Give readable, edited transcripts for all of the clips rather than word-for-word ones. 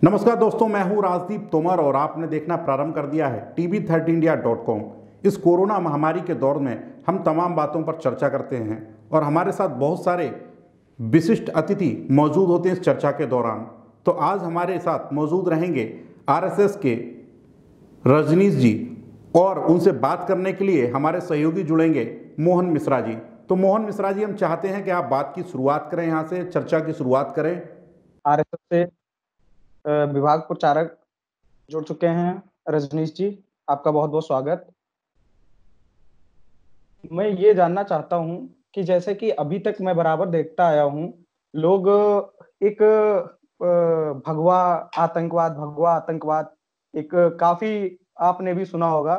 नमस्कार दोस्तों, मैं हूं राजदीप तोमर और आपने देखना प्रारंभ कर दिया है tv13india.com। इस कोरोना महामारी के दौर में हम तमाम बातों पर चर्चा करते हैं और हमारे साथ बहुत सारे विशिष्ट अतिथि मौजूद होते हैं इस चर्चा के दौरान। तो आज हमारे साथ मौजूद रहेंगे आरएसएस के रजनीश जी और उनसे बात करने के लिए हमारे सहयोगी जुड़ेंगे मोहन मिश्रा जी। तो मोहन मिश्रा जी, हम चाहते हैं कि आप बात की शुरुआत करें, यहाँ से चर्चा की शुरुआत करें। आरएसएस से विभाग प्रचारक जुड़ चुके हैं रजनीश जी, आपका बहुत बहुत स्वागत। मैं ये जानना चाहता हूं कि जैसे कि अभी तक मैं बराबर देखता आया हूं, लोग एक भगवा आतंकवाद एक काफी आपने भी सुना होगा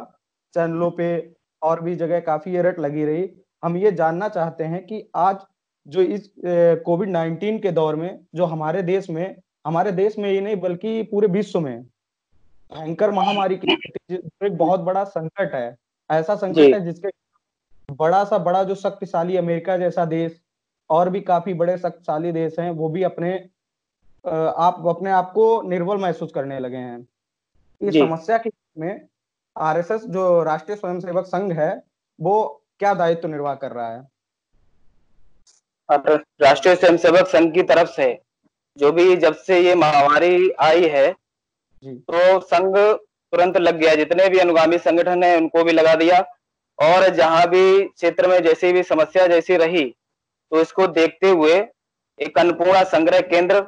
चैनलों पे और भी जगह काफी ये रट लगी रही। हम ये जानना चाहते हैं कि आज जो इस कोविड-19 के दौर में जो हमारे देश में ही नहीं बल्कि पूरे विश्व में भयंकर महामारी की जो एक बहुत बड़ा संकट है, ऐसा संकट जी है जिसके बड़ा जो शक्तिशाली अमेरिका जैसा देश और भी काफी बड़े शक्तिशाली देश हैं, वो भी अपने आप को निर्बल महसूस करने लगे हैं। इस जी समस्या के में आरएसएस जो राष्ट्रीय स्वयंसेवक संघ है, वो क्या दायित्व निर्वाह कर रहा है? और राष्ट्रीय स्वयंसेवक संघ की तरफ से जो भी जब से ये महामारी आई है जी तो संघ तुरंत लग गया, जितने भी अनुगामी संगठन है उनको भी लगा दिया और जहां भी क्षेत्र में जैसी भी समस्या जैसी रही तो इसको देखते हुए एक अन्नपूर्णा संग्रह केंद्र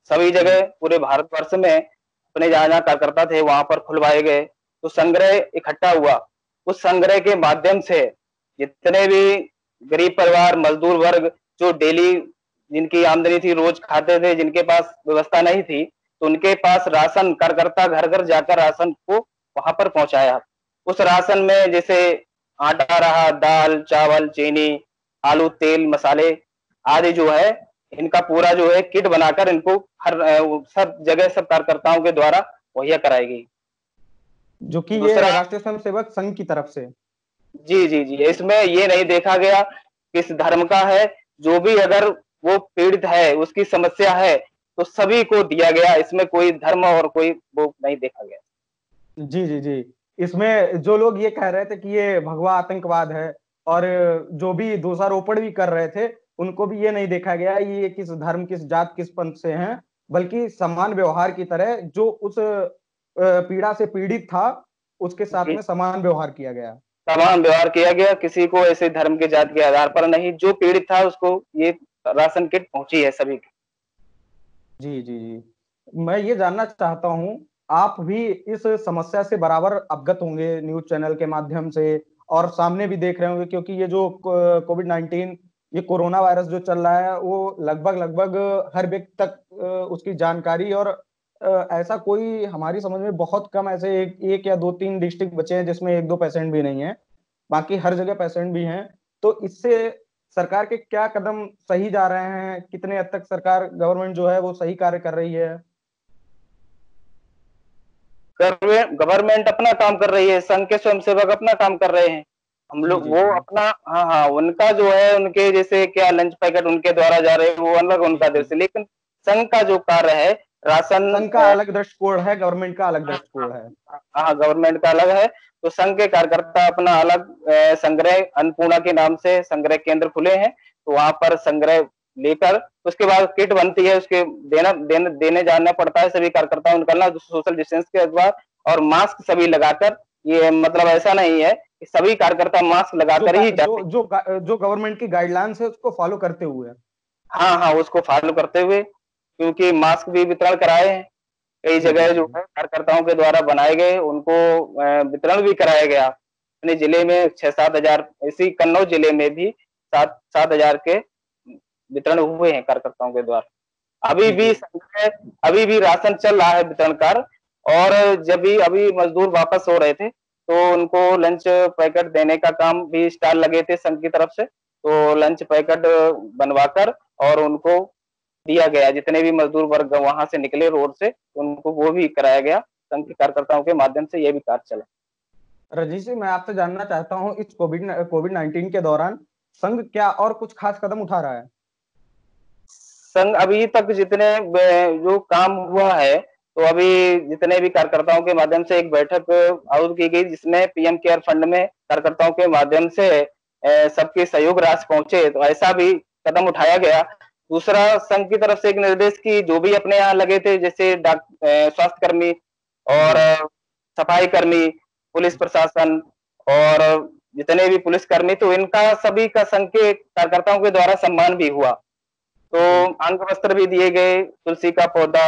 सभी जगह पूरे भारतवर्ष में अपने जहां जहां कार्यकर्ता थे वहां पर खुलवाए गए। तो संग्रह इकट्ठा हुआ, उस संग्रह के माध्यम से जितने भी गरीब परिवार मजदूर वर्ग जो डेली जिनकी आमदनी थी रोज खाते थे, जिनके पास व्यवस्था नहीं थी तो उनके पास राशन कार्यकर्ता घर घर जाकर राशन को वहां पर पहुंचाया। उस राशन में जैसे आटा रहा, दाल चावल चीनी आलू तेल मसाले आदि जो है इनका पूरा जो है किट बनाकर इनको हर सब जगह सब कार्यकर्ताओं के द्वारा मुहैया कराई गई। जो कि ये दूसरा, राष्ट्रीय स्वयंसेवक संघ की तरफ से। जी जी जी, इसमें ये नहीं देखा गया किस धर्म का है, जो भी अगर वो पीड़ित है उसकी समस्या है तो सभी को दिया गया, इसमें कोई धर्म और कोई वो नहीं देखा गया। जी जी जी, इसमें जो लोग ये कह रहे थे कि ये भगवा आतंकवाद है और जो भी दोषारोपण भी कर रहे थे, उनको भी ये नहीं देखा गया ये किस धर्म किस जात किस पंथ से हैं, बल्कि समान व्यवहार की तरह जो उस पीड़ा से पीड़ित था उसके साथ जी, में समान व्यवहार किया गया। तमाम व्यवहार किया गया, किसी को ऐसे धर्म के जात के आधार पर नहीं, जो पीड़ित था उसको ये राशन किट पहुंची है सभी की। जी जी जी, मैं ये जानना चाहता हूँ, आप भी इस समस्या से बराबर अवगत होंगे न्यूज चैनल के माध्यम से और सामने भी देख रहे होंगे, क्योंकि ये जो कोविड-19 ये कोरोना वायरस जो चल रहा है वो लगभग लगभग हर व्यक्ति तक उसकी जानकारी और ऐसा कोई हमारी समझ में बहुत कम ऐसे एक या दो तीन डिस्ट्रिक्ट बचे हैं जिसमें एक दो पेशेंट भी नहीं है, बाकी हर जगह पेशेंट भी हैं। तो इससे सरकार के क्या कदम सही जा रहे हैं? कितने हद तक सरकार गवर्नमेंट जो है वो सही कार्य कर रही है? गवर्नमेंट अपना काम कर रही है, संघ के स्वयंसेवक अपना काम कर रहे हैं। हम जी लोग जी वो जी अपना, हाँ हाँ, उनका जो है उनके जैसे क्या लंच पैकेट उनके द्वारा जा रहे हैं वो अलग जी उनका जी, दृष्टि, लेकिन संघ का जो कार्य है राशन, संघ का अलग दृष्टिकोण है, गवर्नमेंट का अलग दृष्टिकोण है। हाँ गवर्नमेंट का अलग है। तो संघ के कार्यकर्ता अपना अलग संग्रह अन्नपूर्णा के नाम से संग्रह केंद्र खुले हैं, तो वहां पर संग्रह लेकर उसके बाद किट बनती है, उसके देने जाना पड़ता है सभी कार्यकर्ताओं को, निकलना सोशल डिस्टेंस के बाद और मास्क सभी लगाकर। ये मतलब ऐसा नहीं है कि सभी कार्यकर्ता मास्क जो लगाकर ही जाते। जो गवर्नमेंट की गाइडलाइंस है उसको फॉलो करते हुए। हाँ हाँ, उसको फॉलो करते हुए, क्योंकि मास्क भी वितरण कराए हैं कई जी जी जगह, जो जी है कार्यकर्ताओं के द्वारा बनाए गए उनको वितरण भी कराया गया। अपने जिले में 6-7 हजार, इसी कन्नौज जिले में भी 7-7 हजार के वितरण हुए हैं कार्यकर्ताओं के द्वारा। जी जी अभी भी राशन चल रहा है वितरण कार्य। और जब भी अभी मजदूर वापस हो रहे थे तो उनको लंच पैकेट देने का काम भी स्टॉल लगे थे संघ की तरफ से, तो लंच पैकेट बनवाकर और उनको दिया गया। जितने भी मजदूर वर्ग वहां से निकले रोड से उनको वो भी कराया गया, संघ के कार्यकर्ताओं के माध्यम से ये भी कार्य चला। रजनीश जी, मैं आपसे जानना चाहता हूँ इस कोविड-19 के दौरान संघ क्या और कुछ खास कदम उठा रहा है? संघ अभी तक जितने जो काम हुआ है तो अभी जितने भी कार्यकर्ताओं के माध्यम से एक बैठक आयोजित की गई, जिसमें पीएम केयर फंड में कार्यकर्ताओं के माध्यम से सबके सहयोग राशि पहुंचे, तो ऐसा भी कदम उठाया गया। दूसरा, संघ की तरफ से एक निर्देश की जो भी अपने यहाँ लगे थे, जैसे स्वास्थ्य कर्मी और सफाई कर्मी, पुलिस प्रशासन और जितने भी पुलिसकर्मी, तो इनका सभी का संघ के कार्यकर्ताओं के द्वारा सम्मान भी हुआ। तो अंग वस्त्र भी दिए गए, तुलसी का पौधा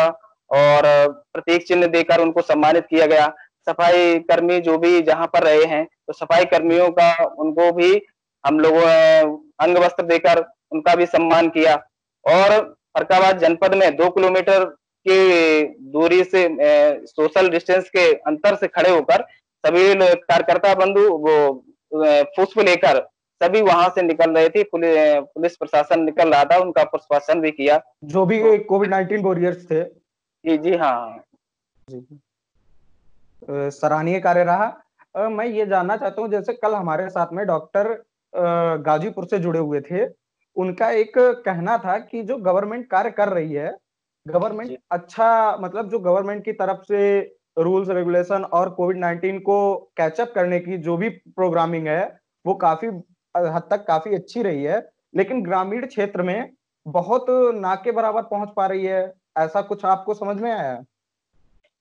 और प्रतीक चिन्ह देकर उनको सम्मानित किया गया। सफाई कर्मी जो भी जहाँ पर रहे हैं, तो सफाई कर्मियों का उनको भी हम लोगों ने अंग वस्त्र देकर उनका भी सम्मान किया। और फरक्काबाद जनपद में 2 किलोमीटर की दूरी से सोशल डिस्टेंस के अंतर से खड़े होकर सभी कार्यकर्ता बंधु वो पुष्प लेकर सभी वहां से निकल रहे थे। पुलिस प्रशासन निकल रहा था, उनका पुष्पार्चन भी किया। जो भी कोविड-19 वॉरियर्स थे। जी जी हाँ जी, सराहनीय कार्य रहा। मैं ये जानना चाहता हूँ, जैसे कल हमारे साथ में डॉक्टर गाजीपुर से जुड़े हुए थे, उनका एक कहना था कि जो गवर्नमेंट कार्य कर रही है, गवर्नमेंट अच्छा, मतलब जो गवर्नमेंट की तरफ से रूल्स रेगुलेशन और कोविड-19 को कैचअप करने की जो भी प्रोग्रामिंग है, वो काफी हद तक काफी अच्छी रही है, लेकिन ग्रामीण क्षेत्र में बहुत ना के बराबर पहुंच पा रही है। ऐसा कुछ आपको समझ में आया?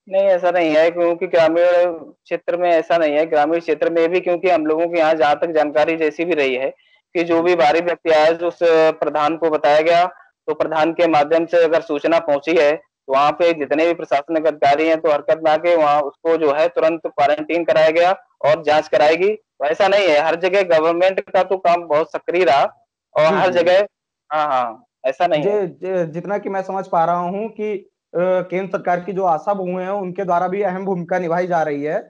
नहीं, ऐसा नहीं है, क्योंकि ग्रामीण क्षेत्र में ऐसा नहीं है। ग्रामीण क्षेत्र में भी, क्योंकि हम लोगों के यहाँ जहाँ तक जानकारी जैसी भी रही है कि जो भी बाहरी व्यक्ति आया, जो उस प्रधान को बताया गया, तो प्रधान के माध्यम से अगर सूचना पहुंची है, तो वहाँ पे जितने भी प्रशासनिक अधिकारी हैं, तो हरकत में आके वहाँ उसको जो है तुरंत क्वारंटीन कराया गया और जांच कराएगी। तो ऐसा नहीं है, हर जगह गवर्नमेंट का तो काम बहुत सक्रिय रहा और जी, हर जी। जगह। हाँ हाँ, ऐसा नहीं है। जितना कि मैं समझ पा रहा हूँ कि केंद्र सरकार की जो आशा बहुएं हैं, उनके द्वारा भी अहम भूमिका निभाई जा रही है।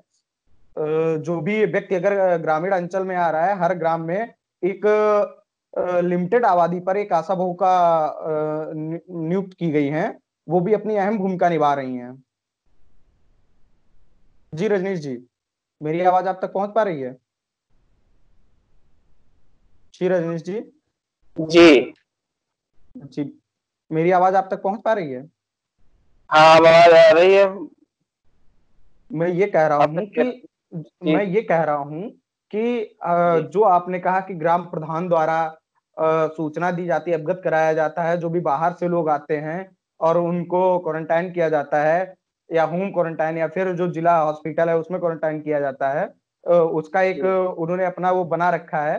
जो भी व्यक्ति अगर ग्रामीण अंचल में आ रहा है, हर ग्राम में एक लिमिटेड आबादी पर एक आशा बहू का नियुक्त की गई हैं, वो भी अपनी अहम भूमिका निभा रही हैं। जी रजनीश जी, मेरी आवाज आप तक पहुंच पा रही है? जी रजनीश जी। जी जी, मेरी आवाज आप तक पहुंच पा रही है? हाँ, आवाज आ रही है। मैं ये कह रहा आप हूँ जी कि जी जो आपने कहा कि ग्राम प्रधान द्वारा सूचना दी जाती है, अवगत कराया जाता है, जो भी बाहर से लोग आते हैं और उनको क्वारंटाइन किया जाता है या होम क्वारंटाइन या फिर जो जिला हॉस्पिटल है उसमें क्वारंटाइन किया जाता है। उसका एक जी। उन्होंने अपना वो बना रखा है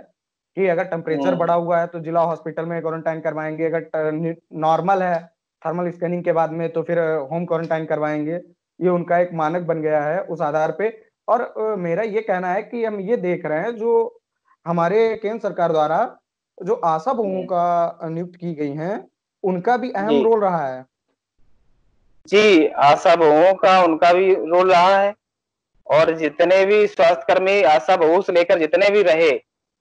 कि अगर टेम्परेचर बढ़ा हुआ है तो जिला हॉस्पिटल में क्वारंटाइन करवाएंगे, अगर नॉर्मल है थर्मल स्कैनिंग के बाद में तो फिर होम क्वारंटाइन करवाएंगे। ये उनका एक मानक बन गया है उस आधार पे। और मेरा ये कहना है कि हम ये देख रहे हैं, जो हमारे केंद्र सरकार द्वारा जो आशा बहुओं का नियुक्त की गई हैं, उनका भी अहम जी रोल रहा है। जी, आशा बहुओं का उनका भी रोल रहा है और जितने भी स्वास्थ्यकर्मी आशा बहू से लेकर जितने भी रहे,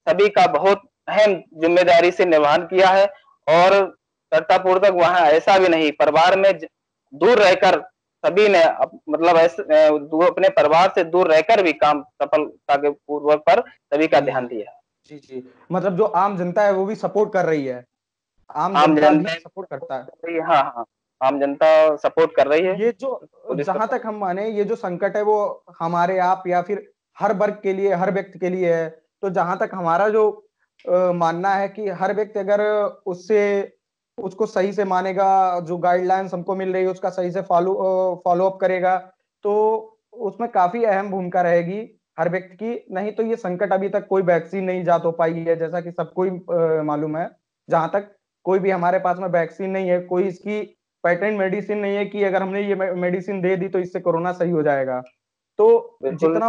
सभी का बहुत अहम जिम्मेदारी से निर्वहन किया है। और कर्तापूर्वक वहाँ ऐसा भी नहीं, परिवार में दूर रहकर सभी ने मतलब ऐसे अपने परिवार से दूर रहकर भी काम सफलता के पूर्वक पर सभी का जी, ध्यान दिया। जी, जी। मतलब जो आम जनता है वो भी सपोर्ट कर रही है। आम आम जनता भी जनता सपोर्ट करता है। हाँ हाँ, आम जनता सपोर्ट कर रही है। ये जो पुलिस जहां तक हम माने, ये जो संकट है वो हमारे आप या फिर हर वर्ग के लिए, हर व्यक्ति के लिए है। तो जहां तक हमारा जो मानना है कि हर व्यक्ति अगर उससे उसको सही से मानेगा, जो गाइडलाइंस हमको मिल रही है उसका सही से फॉलो अप करेगा, तो उसमें काफी अहम भूमिका रहेगी हर व्यक्ति की। नहीं तो ये संकट, अभी तक कोई वैक्सीन नहीं इजाद हो पाई है, जैसा कि सबको ही मालूम है। जहां तक कोई भी हमारे पास में वैक्सीन नहीं है, कोई इसकी पेटेंट मेडिसिन नहीं है कि अगर हमने ये मेडिसिन दे दी तो इससे कोरोना सही हो जाएगा। तो बिल्कुल। जितना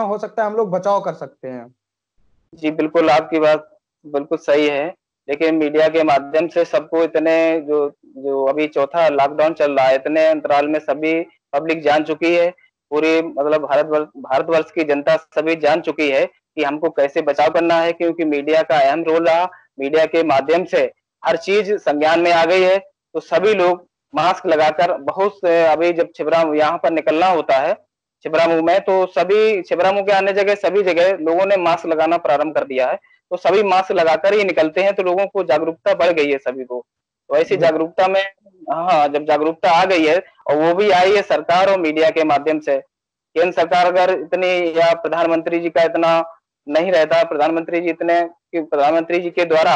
हो सकता है हम लोग बचाव कर सकते हैं। जी, बिल्कुल, आपकी बात बिल्कुल सही है। लेकिन मीडिया के माध्यम से सबको इतने जो जो अभी चौथा लॉकडाउन चल रहा है, इतने अंतराल में सभी पब्लिक जान चुकी है। पूरी मतलब भारतवर्ष की जनता सभी जान चुकी है कि हमको कैसे बचाव करना है, क्योंकि मीडिया का अहम रोल रहा। मीडिया के माध्यम से हर चीज़ संज्ञान में आ गई है, तो सभी लोग मास्क लगाकर बहुत से अभी जब छिबरा यहाँ पर निकलना होता है छिबरामऊ में, तो सभी छिबरामऊ के अन्य जगह सभी जगह लोगों ने मास्क लगाना प्रारंभ कर दिया है। तो सभी मास्क लगाकर ही निकलते हैं, तो लोगों को जागरूकता बढ़ गई है सभी को। तो ऐसी जागरूकता में, हाँ, जब जागरूकता आ गई है और वो भी आई है सरकार और मीडिया के माध्यम से। केंद्र सरकार अगर इतनी, या प्रधानमंत्री जी का इतना नहीं रहता, प्रधानमंत्री जी के द्वारा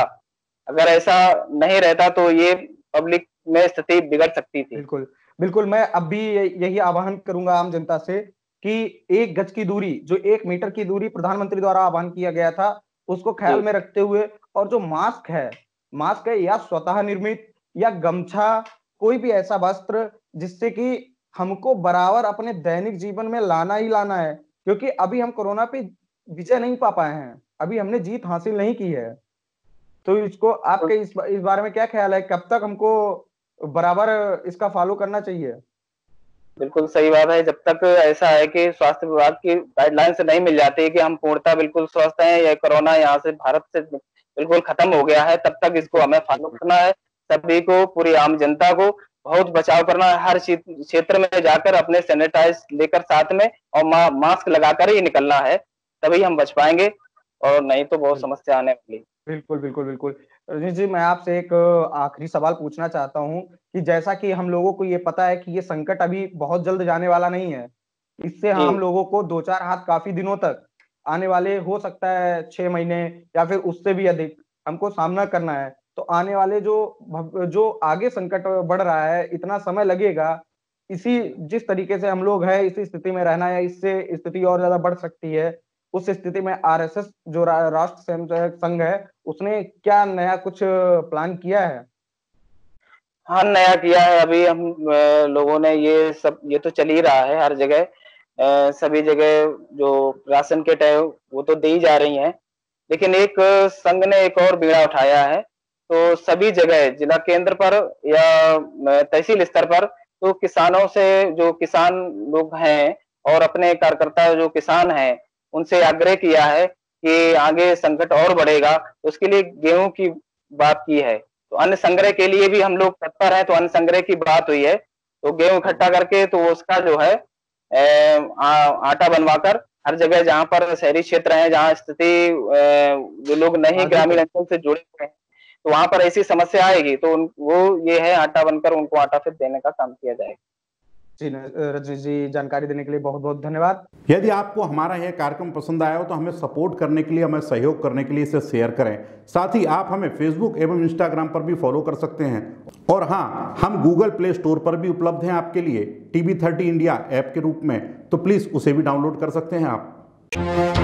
अगर ऐसा नहीं रहता तो ये पब्लिक में स्थिति बिगड़ सकती थी। बिल्कुल बिल्कुल, मैं अब भी यही आह्वान करूंगा आम जनता से कि 1 गज की दूरी, जो 1 मीटर की दूरी प्रधानमंत्री द्वारा आह्वान किया गया था, उसको ख्याल में रखते हुए, और जो मास्क है या स्वतः निर्मित या गमछा, कोई भी ऐसा वस्त्र जिससे कि हमको बराबर अपने दैनिक जीवन में लाना ही लाना है, क्योंकि अभी हम कोरोना पे विजय नहीं पा पाए हैं, अभी हमने जीत हासिल नहीं की है। तो इसको आपके इस बारे में क्या ख्याल है, कब तक हमको बराबर इसका फॉलो करना चाहिए? बिल्कुल सही बात है। जब तक ऐसा है कि स्वास्थ्य विभाग की गाइडलाइन से नहीं मिल जाती है कि हम पूर्णतः बिल्कुल स्वस्थ हैं, या कोरोना यहाँ से भारत से बिल्कुल खत्म हो गया है, तब तक इसको हमें फॉलो करना है। सभी को, पूरी आम जनता को बहुत बचाव करना है। हर क्षेत्र में जाकर अपने सैनिटाइज लेकर साथ में, और मास्क लगाकर ही निकलना है, तभी हम बच पाएंगे, और नहीं तो बहुत समस्या आने वाली। बिल्कुल बिल्कुल बिल्कुल। रजनीश जी, मैं आपसे एक आखिरी सवाल पूछना चाहता हूँ कि जैसा कि हम लोगों को ये पता है कि ये संकट अभी बहुत जल्द जाने वाला नहीं है, इससे हम लोगों को 2-4 हाथ काफी दिनों तक आने वाले, हो सकता है 6 महीने या फिर उससे भी अधिक हमको सामना करना है। तो आने वाले जो आगे संकट बढ़ रहा है, इतना समय लगेगा, इसी जिस तरीके से हम लोग हैं इसी स्थिति में रहना, या इससे स्थिति और ज्यादा बढ़ सकती है, उस स्थिति में आरएसएस जो राष्ट्र स्वयंसेवक संघ है, उसने क्या नया कुछ प्लान किया है? हाँ, नया किया है। अभी हम लोगों ने ये तो चल ही रहा है हर जगह, सभी जगह जो राशन किट है वो तो दी जा रही हैं, लेकिन एक संघ ने एक और बीड़ा उठाया है। तो सभी जगह जिला केंद्र पर या तहसील स्तर पर, तो किसानों से, जो किसान लोग हैं और अपने कार्यकर्ता जो किसान हैं, उनसे आग्रह किया है कि आगे संकट और बढ़ेगा, उसके लिए गेहूं की बात की है। तो अन्न संग्रह के लिए भी हम लोग तत्पर हैं। तो अन्न संग्रह की बात हुई है, तो गेहूं इकट्ठा करके, तो उसका जो है आटा बनवाकर हर जगह, जहां पर शहरी क्षेत्र है, जहां स्थिति जो लोग नहीं ग्रामीण अंचल से जुड़े हुए हैं, तो वहां पर ऐसी समस्या आएगी, तो वो ये है, आटा बनकर उनको आटा फिर देने का काम किया जाएगा। जी रजनीश जी, जानकारी देने के लिए बहुत बहुत धन्यवाद। यदि आपको हमारा यह कार्यक्रम पसंद आया हो तो हमें सपोर्ट करने के लिए, हमें सहयोग करने के लिए इसे शेयर करें। साथ ही आप हमें फेसबुक एवं इंस्टाग्राम पर भी फॉलो कर सकते हैं। और हाँ, हम गूगल प्ले स्टोर पर भी उपलब्ध हैं आपके लिए, TV30 इंडिया ऐप के रूप में, तो प्लीज़ उसे भी डाउनलोड कर सकते हैं आप।